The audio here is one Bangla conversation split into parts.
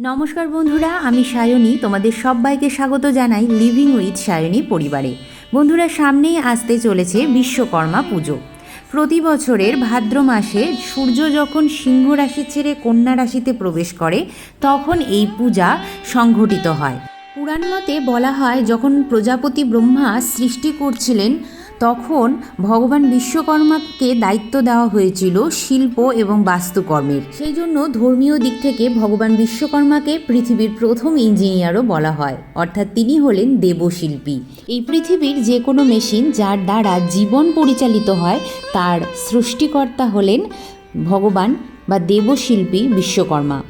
নমস্কার বন্ধুরা, আমি সায়নী। তোমাদের সবাইকে স্বাগত জানাই লিভিং উইথ সায়নী পরিবারে। বন্ধুরা, সামনেই আসতে চলেছে বিশ্বকর্মা পুজো। প্রতি বছরের ভাদ্র মাসে সূর্য যখন সিংহ রাশি ছেড়ে কন্যা রাশিতে প্রবেশ করে তখন এই পূজা সংঘটিত হয়। পুরাণ মতে বলা হয়, যখন প্রজাপতি ব্রহ্মা সৃষ্টি করছিলেন তখন ভগবান বিশ্বকর্মাকে দায়িত্ব দেওয়া হয়েছিল শিল্প এবং বাস্তুকর্মের। সেই জন্য ধর্মীয় দিক থেকে ভগবান বিশ্বকর্মাকে পৃথিবীর প্রথম ইঞ্জিনিয়ারও বলা হয়, অর্থাৎ তিনি হলেন দেবশিল্পী। এই পৃথিবীর যে কোনো মেশিন যার দ্বারা জীবন পরিচালিত হয় তার সৃষ্টিকর্তা হলেন ভগবান বা দেবশিল্পী বিশ্বকর্মা।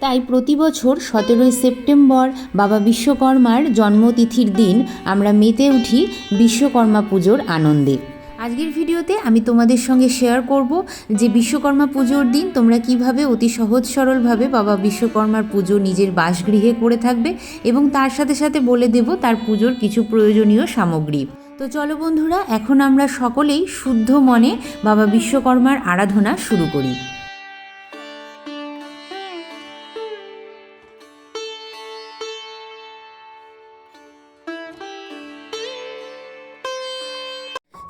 তাই প্রতি বছর 17 সেপ্টেম্বর বাবা বিশ্বকর্মার জন্মতিথির দিন আমরা মেতে উঠি বিশ্বকর্মা পুজোর আনন্দে। আজকের ভিডিওতে আমি তোমাদের সঙ্গে শেয়ার করব যে বিশ্বকর্মা পুজোর দিন তোমরা কিভাবে অতি সহজ সরলভাবে বাবা বিশ্বকর্মার পুজো নিজের বাসগৃহে করে থাকবে, এবং তার সাথে সাথে বলে দেব তার পুজোর কিছু প্রয়োজনীয় সামগ্রী। তো চলো বন্ধুরা, এখন আমরা সকলেই শুদ্ধ মনে বাবা বিশ্বকর্মার আরাধনা শুরু করি।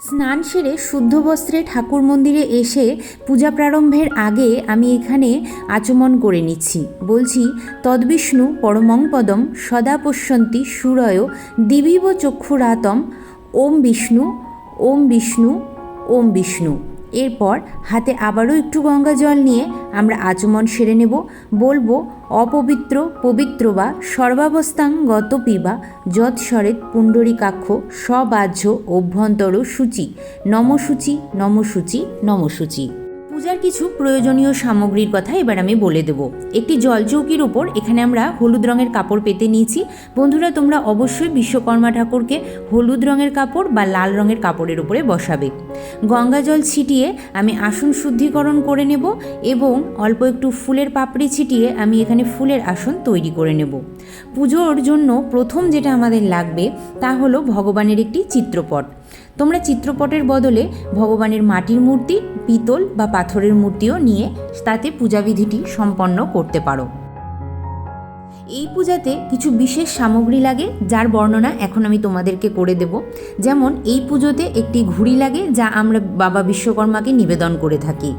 স্নান সেরে শুদ্ধ বস্ত্রে ঠাকুর মন্দিরে এসে পূজা প্রারম্ভের আগে আমি এখানে আচমন করে নিচ্ছি। বলছি, তদ্বিষ্ণু পরমং পদম সদা পশ্যন্তি সুরয় দিবিব চক্ষুরাতম ওম বিষ্ণু ওম বিষ্ণু ওম বিষ্ণু। এরপর হাতে আবারও একটু গঙ্গা জল নিয়ে আমরা আচমন সেরে নেব। বলবো, অপবিত্র পবিত্র বা সর্বাবস্থাং গত পিবা যৎসরেত পুণ্ডরীকাক্ষ সবাহ্য অভ্যন্তর সূচি নমসূচি নমসূচি নমসূচি। পূজার কিছু প্রয়োজনীয় সামগ্রীর কথা এবার আমি বলে দেব। একটি জলচৌকির উপর এখানে আমরা হলুদ রঙের কাপড় পেতে নিয়েছি। বন্ধুরা, তোমরা অবশ্যই বিশ্বকর্মা ঠাকুরকে হলুদ রঙের কাপড় বা লাল রঙের কাপড়ের উপরে বসাবে। গঙ্গা জল ছিটিয়ে আমি আসন শুদ্ধিকরণ করে নেব এবং অল্প একটু ফুলের পাপড়ি ছিটিয়ে আমি এখানে ফুলের আসন তৈরি করে নেব। পুজোর জন্য প্রথম যেটা আমাদের লাগবে তা হলো ভগবানের একটি চিত্রপট। তোমরা চিত্রপটের বদলে ভগবানের মাটির মূর্তি, পিতল বা পাথরের মূর্তিও নিয়ে তাতে পূজাবিধিটি সম্পন্ন করতে পারো। এই পূজাতে কিছু বিশেষ সামগ্রী লাগে যার বর্ণনা এখন আমি তোমাদেরকে করে দেব। যেমন এই পুজোতে একটি ঘুড়ি লাগে যা আমরা বাবা বিশ্বকর্মাকে নিবেদন করে থাকি।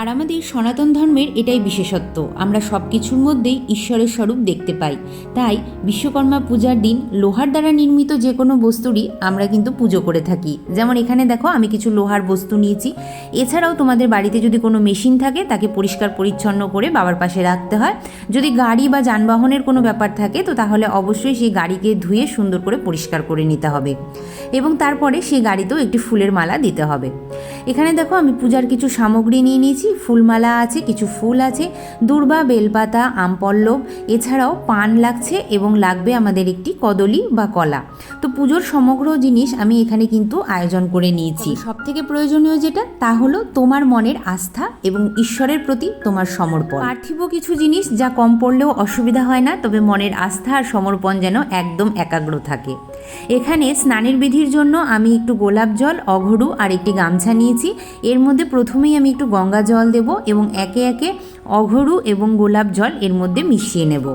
আর আমাদের সনাতন ধর্মের এটাই বিশেষত্ব, আমরা সব কিছুর মধ্যেই ঈশ্বরের স্বরূপ দেখতে পাই। তাই বিশ্বকর্মা পূজার দিন লোহার দ্বারা নির্মিত যে কোনো বস্তুরই আমরা কিন্তু পুজো করে থাকি। যেমন এখানে দেখো, আমি কিছু লোহার বস্তু নিয়েছি। এছাড়াও তোমাদের বাড়িতে যদি কোনো মেশিন থাকে তাকে পরিষ্কার পরিচ্ছন্ন করে বাবার পাশে রাখতে হয়। যদি গাড়ি বা যানবাহনের কোনো ব্যাপার থাকে তো তাহলে অবশ্যই সেই গাড়িকে ধুয়ে সুন্দর করে পরিষ্কার করে নিতে হবে এবং তারপরে সেই গাড়িতেও একটি ফুলের মালা দিতে হবে। এখানে দেখো, আমি পূজার কিছু সামগ্রী নিয়ে নিয়েছি। ফুলমালা আছে, কিছু ফুল আছে, দূর্বা, বেলপাতা, আমপল্লব, এছাড়াও পান লাগছে এবং লাগবে আমাদের একটি কদলী বা কলা। তো পুজোর সমগ্র জিনিস আমি এখানে কিন্তু আয়োজন করে নিয়েছি। সবথেকে প্রয়োজনীয় যেটা তা হলো তোমার মনের আস্থা এবং ঈশ্বরের প্রতি তোমার সমর্পণ। পার্থিব কিছু জিনিস যা কম পড়লেও অসুবিধা হয় না, তবে মনের আস্থা আর সমর্পণ যেন একদম একাগ্র থাকে। এখানে স্নানের বিধির জন্য আমি একটু গোলাপ জল, অঘরু আর একটি গামছা নিয়েছি। এর মধ্যে প্রথমেই আমি একটু গঙ্গা জল দেব এবং একে একে অঘরু এবং গোলাপ জল এর মধ্যে মিশিয়ে নেব।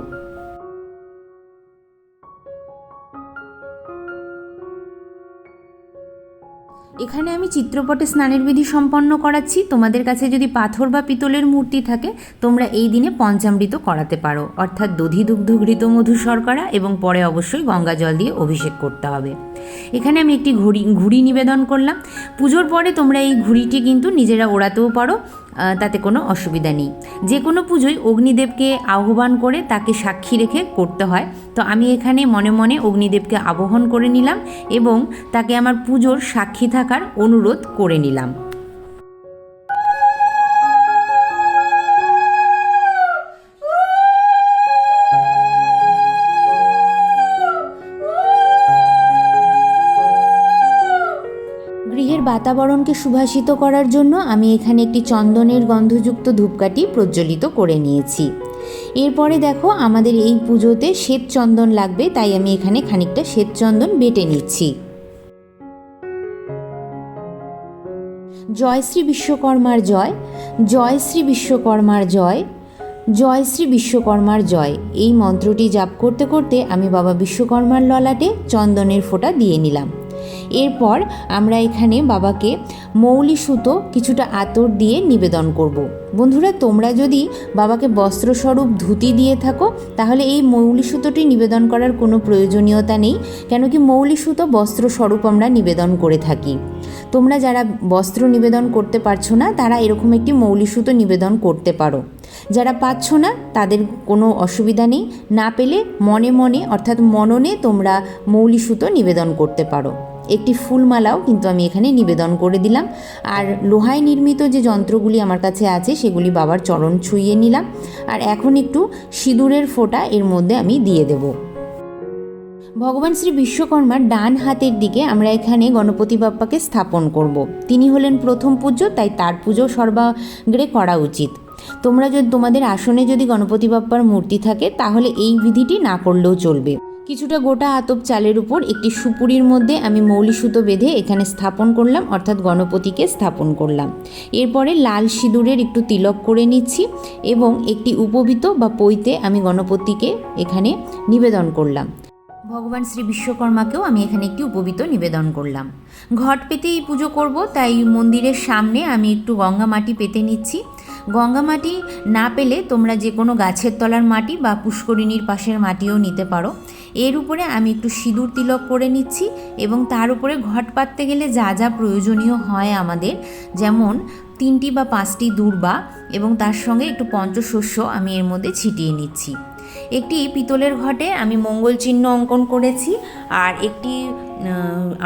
এখানে আমি চিত্রপটে স্নানের বিধি সম্পন্ন করাচ্ছি। তোমাদের কাছে যদি পাথর বা পিতলের মূর্তি থাকে তোমরা এই দিনে পঞ্চামৃত করাতে পারো, অর্থাৎ দধি দুগ্ধ ঘৃত মধু শর্করা, এবং পরে অবশ্যই গঙ্গা জল দিয়ে অভিষেক করতে হবে। এখানে আমি একটি ঘুড়ি নিবেদন করলাম। পুজোর পরে তোমরা এই ঘুড়িটি কিন্তু নিজেরা ওড়াতেও পারো, তাতে কোনো অসুবিধা নেই। যে কোনো পুজোয় অগ্নিদেবকে আহ্বান করে তাকে সাক্ষী রেখে করতে হয়। তো আমি এখানে মনে মনে অগ্নিদেবকে আবাহন করে নিলাম এবং তাকে আমার পুজোর সাক্ষী থাকার অনুরোধ করে নিলাম। গৃহের বাতাবরণকে সুভাষিত করার জন্য আমি এখানে একটি চন্দনের গন্ধযুক্ত ধূপকাঠি প্রজ্বলিত করে নিয়েছি। এরপরে দেখো, আমাদের এই পুজোতে শ্বেত চন্দন লাগবে, তাই আমি এখানে খানিকটা শ্বেত চন্দন বেটে নিচ্ছি। জয় শ্রী বিশ্বকর্মার জয়, জয় শ্রী বিশ্বকর্মার জয়, জয় শ্রী বিশ্বকর্মার জয়, এই মন্ত্রটি জাপ করতে করতে আমি বাবা বিশ্বকর্মার ললাটে চন্দনের ফোঁটা দিয়ে নিলাম। এরপর আমরা এখানে বাবাকে মৌলি সুতো কিছুটা আতর দিয়ে নিবেদন করব। বন্ধুরা, তোমরা যদি বাবাকে বস্ত্রস্বরূপ ধুতি দিয়ে থাকো তাহলে এই মৌলি সুতোটি নিবেদন করার কোনো প্রয়োজনীয়তা নেই, কেন কি মৌলি সুতো বস্ত্রস্বরূপ আমরা নিবেদন করে থাকি। তোমরা যারা বস্ত্র নিবেদন করতে পারছো না তারা এরকম একটি মৌলি সুতো নিবেদন করতে পারো। যারা পাচ্ছ না তাদের কোনো অসুবিধা নেই, না পেলে মনে মনে অর্থাৎ মননে তোমরা মৌলি সুতো নিবেদন করতে পারো। একটি ফুলমালাও কিন্তু আমি এখানে নিবেদন করে দিলাম। আর লোহায় নির্মিত যে যন্ত্রগুলি আমার কাছে আছে সেগুলি বাবার চরণ ছুঁইয়ে নিলাম। আর এখন একটু সিঁদুরের ফোঁটা এর মধ্যে আমি দিয়ে দেব। ভগবান শ্রী বিশ্বকর্মার ডান হাতের দিকে আমরা এখানে গণপতি বাপ্পাকে স্থাপন করব। তিনি হলেন প্রথম পূজ্য, তাই তার পুজো সর্বাগ্রে করা উচিত। তোমরা যদি তোমাদের আসনে যদি গণপতি বাপ্পার মূর্তি থাকে তাহলে এই বিধিটি না করলেও চলবে। কিছুটা গোটা আতপ চালের উপর একটি সুপুরির মধ্যে আমি মৌলি সুতো বেঁধে এখানে স্থাপন করলাম, অর্থাৎ গণপতিকে স্থাপন করলাম। এরপরে লাল সিঁদুরের একটু তিলক করে নিচ্ছি এবং একটি উপবীত বা পৈতে আমি গণপতিকে এখানে নিবেদন করলাম। ভগবান শ্রী বিশ্বকর্মাকেও আমি এখানে একটি উপবীত নিবেদন করলাম। ঘট পেতে এই পুজো করব, তাই মন্দিরের সামনে আমি একটু গঙ্গা মাটি পেতে নিচ্ছি। গঙ্গা মাটি না পেলে তোমরা যে কোনো গাছের তলার মাটি বা পুষ্করিণীর পাশের মাটিও নিতে পারো। এর উপরে আমি একটু সিঁদুর তিলক করে নিচ্ছি এবং তার উপরে ঘট পাততে গেলে যা যা প্রয়োজনীয় হয় আমাদের, যেমন 3টি বা 5টি দূর্বা এবং তার সঙ্গে একটু পঞ্চশস্য আমি এর মধ্যে ছিটিয়ে নিচ্ছি। একটি পিতলের ঘটে আমি মঙ্গল চিহ্ন অঙ্কন করেছি আর একটি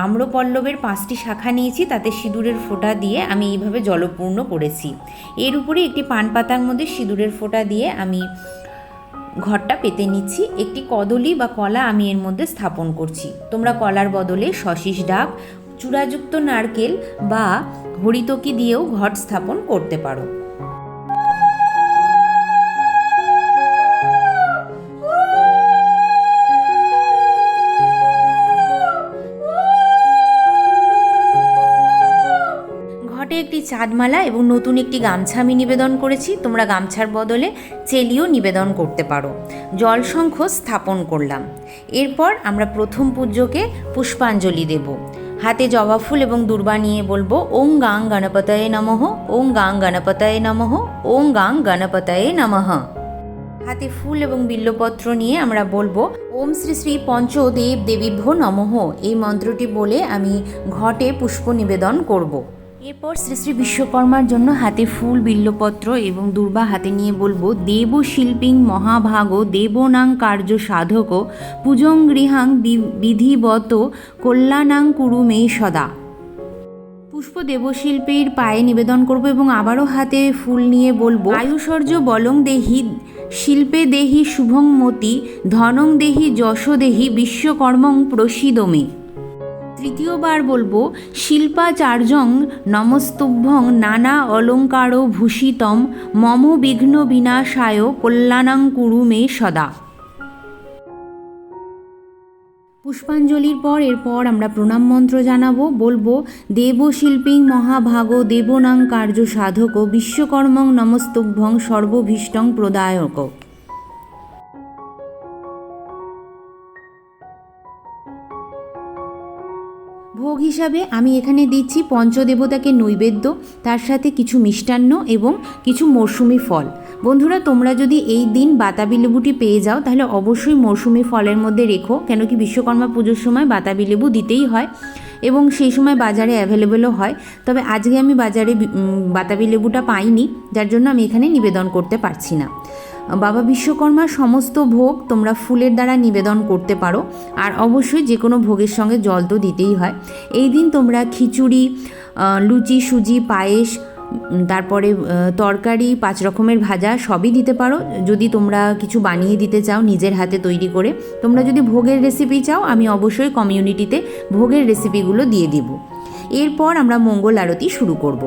আম্রপল্লবের 5টি শাখা নিয়েছি, তাতে সিঁদুরের ফোঁটা দিয়ে আমি এইভাবে জলপূর্ণ করেছি। এর উপরে একটি পান পাতার মধ্যে সিঁদুরের ফোঁটা দিয়ে আমি ঘরটা পেতে নিচ্ছি। একটি কদলি বা কলা আমি এর মধ্যে স্থাপন করছি। তোমরা কলার বদলে শশীষ ডাব, চূড়াযুক্ত নারকেল বা হরিতকি দিয়েও ঘট স্থাপন করতে পারো। একটি চাঁদমালা এবং নতুন একটি গামছা আমি নিবেদন করেছি। তোমরা গামছার বদলে চেলিও নিবেদন করতে পারো। জলশঙ্খ স্থাপন করলাম। এরপর আমরা প্রথম পূজ্যকে পুষ্পাঞ্জলি দেব। হাতে জবা ফুল এবং দূর্বা নিয়ে বলবো ওং গাং গণপতয়ে নমঃ, ওং গাং গণপতয়ে নমঃ, ওং গাং গণপতয়ে নমঃ। হাতে ফুল এবং বিল্লপত্র নিয়ে আমরা বলবো ওম শ্রী শ্রী পঞ্চদেব দেবীভ্যো নমঃ। এই মন্ত্রটি বলে আমি ঘটে পুষ্প নিবেদন করব। এরপর শ্রী শ্রী বিশ্বকর্মার জন্য হাতে ফুল, বিল্লপত্র এবং দূর্বা হাতে নিয়ে বলবো দেবশিল্পিং মহাভাগ দেবনাং কার্য সাধক পূজং গৃহাং বিধিবত কল্যাণাং কুরু মে সদা। পুষ্প দেবশিল্পীর পায়ে নিবেদন করব এবং আবারও হাতে ফুল নিয়ে বলবো আয়ুষর্য বলং দেহি শিল্পে দেহি শুভং মতি ধনং দেহি যশ দেহি বিশ্বকর্মং প্রসিদমে। তৃতীয়বার বলবো শিল্পাচার্যং নমস্তুভ্যং নানা অলঙ্কার ভূষিতম মম বিঘ্ন বিনাশায় কল্যাণাং কুরু মে সদা। পুষ্পাঞ্জলির পর এরপর আমরা প্রণাম মন্ত্র জানাবো। বলবো দেবশিল্পিং মহাভাগ দেবনাং কার্য সাধক বিশ্বকর্মং নমস্তুভ্যং সর্বভীষ্টং প্রদায়ক। ভোগ হিসাবে আমি এখানে দিচ্ছি পঞ্চদেবতাকে নৈবেদ্য, তার সাথে কিছু মিষ্টান্ন এবং কিছু মরশুমি ফল। বন্ধুরা, তোমরা যদি এই দিন বাতাবি লেবুটি পেয়ে যাও তাহলে অবশ্যই মরশুমি ফলের মধ্যে রেখো, কেন কি বিশ্বকর্মা পুজোর সময় বাতাবি লেবু দিতেই হয় এবং সেই সময় বাজারে অ্যাভেলেবেলও হয়। তবে আজকে আমি বাজারে বাতাবি লেবুটা পাইনি, যার জন্য আমি এখানে নিবেদন করতে পারছি না। বাবা বিশ্বকর্মার সমস্ত ভোগ তোমরা ফুলের দ্বারা নিবেদন করতে পারো, আর অবশ্যই যে কোনো ভোগের সঙ্গে জল তো দিতেই হয়। এই দিন তোমরা খিচুড়ি, লুচি, সুজি, পায়েস, তারপরে তরকারি, 5 রকমের ভাজা সবই দিতে পারো। যদি তোমরা কিছু বানিয়ে দিতে চাও নিজের হাতে তৈরি করে, তোমরা যদি ভোগের রেসিপি চাও আমি অবশ্যই কমিউনিটিতে ভোগের রেসিপিগুলো দিয়ে দিব। এরপর আমরা মঙ্গল আরতি শুরু করব।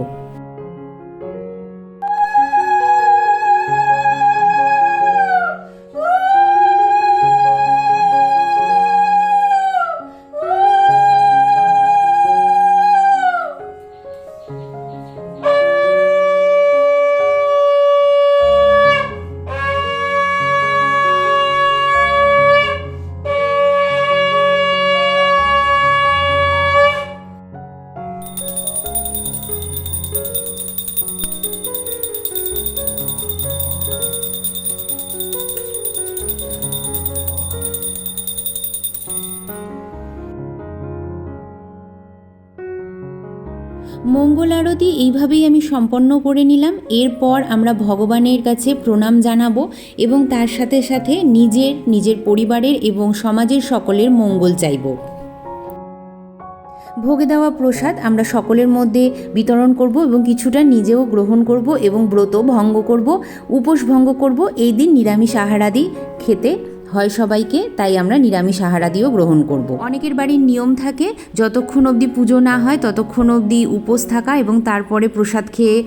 মঙ্গল আরতি এইভাবেই আমি সম্পন্ন করে নিলাম। এরপর আমরা ভগবানের কাছে প্রণাম জানাবো এবং তার সাথে সাথে নিজের পরিবারের এবং সমাজের সকলের মঙ্গল চাইব। ভোগে দেওয়া প্রসাদ আমরা সকলের মধ্যে বিতরণ করব এবং কিছুটা নিজেও গ্রহণ করব এবং ব্রত ভঙ্গ করব, উপোস ভঙ্গ করব। এই দিন নিরামিষ আহারাদি খেতে হয় সবাইকে, তাই আমরা নিরামিষ আহারাদিও গ্রহণ করব। অনেকের বাড়ির নিয়ম থাকে যতক্ষণ অবধি পুজো না হয় ততক্ষণ অবধি উপোস থাকা এবং তারপরে প্রসাদ খেয়ে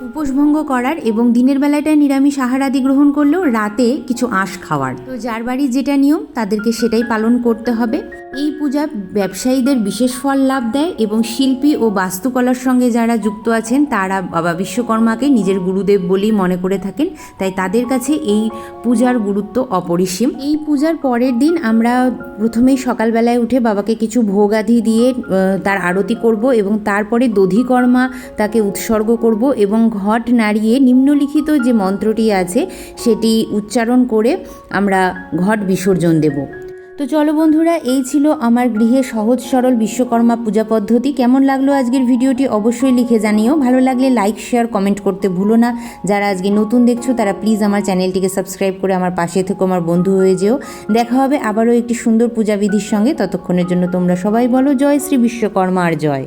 উপোসভঙ্গ করার, এবং দিনের বেলাটায় নিরামিষ আহারাদি গ্রহণ করলেও রাতে কিছু আঁশ খাওয়ার। তো যার বাড়ির যেটা নিয়ম তাদেরকে সেটাই পালন করতে হবে। এই পূজা ব্যবসায়ীদের বিশেষ ফল লাভ দেয় এবং শিল্পী ও বাস্তুকলার সঙ্গে যারা যুক্ত আছেন তারা বাবা বিশ্বকর্মাকে নিজের গুরুদেব বলেই মনে করে থাকেন, তাই তাদের কাছে এই পূজার গুরুত্ব অপরিসীম। এই পূজার পরের দিন আমরা প্রথমেই সকালবেলায় উঠে বাবাকে কিছু ভোগাদি দিয়ে তার আরতি করব এবং তারপরে দধিকর্মা তাকে উৎসর্গ করব এবং ঘট নাড়িয়ে নিম্নলিখিত যে মন্ত্রটি আছে সেটি উচ্চারণ করে আমরা ঘট বিসর্জন দেব। তো চলো বন্ধুরা, এই ছিল আমার গৃহে সহজ সরল বিশ্বকর্মা পূজা পদ্ধতি। কেমন লাগলো আজকের ভিডিওটি অবশ্যই লিখে জানিও। ভালো লাগলে লাইক শেয়ার কমেন্ট করতে ভুলো না। যারা আজকে নতুন দেখছো তারা প্লিজ আমার চ্যানেলটিকে সাবস্ক্রাইব করে আমার পাশে থেকো, আমার বন্ধু হয়ে যেও। দেখা হবে আবারও একটি সুন্দর পূজাবিধির সঙ্গে। ততক্ষণের জন্য তোমরা সবাই বলো জয় শ্রী বিশ্বকর্মা আর জয়।